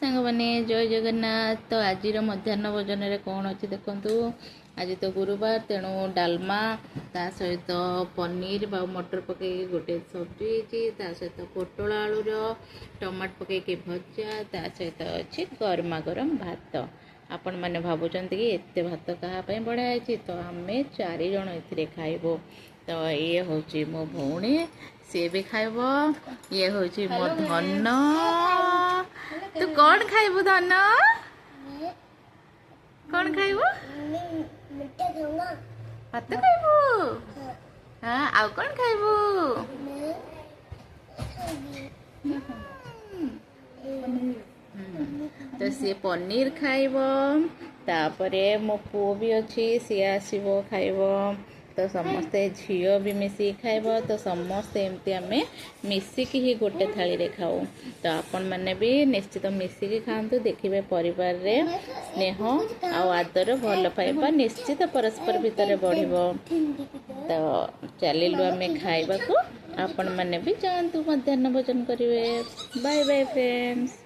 सांग मैंने जय जगन्नाथ। तो आज मध्याह्न भोजन में कौन अच्छी देखु। आज तो गुरुवार तेणु डालमा ता सहित पनीर बा मटर पकई गोटे सब्जी ता सहित पोटल आलूर टमाट पकई भजा ता सहित अच्छी गरमा गरम भात। आपण मैंने भावुं कि एत भात क्या बढ़ाई तो आम 4 जन ए खाइबू। तो ये हूँ मो भौणी सी भी खाइब। ये हूँ मो धन। तू कौन खाइबू धन? कौन खाइबू? भात खाइबू? हाँ आउ कौन खाइबू? तो सी पनीर खाइब। तापरे मो पुओ भी अच्छी सी आसब खाइब। तो समस्ते झील भी मिसिक खाइब। तो समस्ते एमती आम मिसिकी ही गोटे थाली रे खाऊ। तो आपण मैंने भी निश्चित मिसिकी खातु। देखिए परिवार रे स्नेह आदर भल पाइबा निश्चित परस्पर भितर बढ़िबो। तो चलिलु आम खाइबा को। आपण मैंने भी जातु मध्याह्न भोजन करेंगे। Bye bye friends.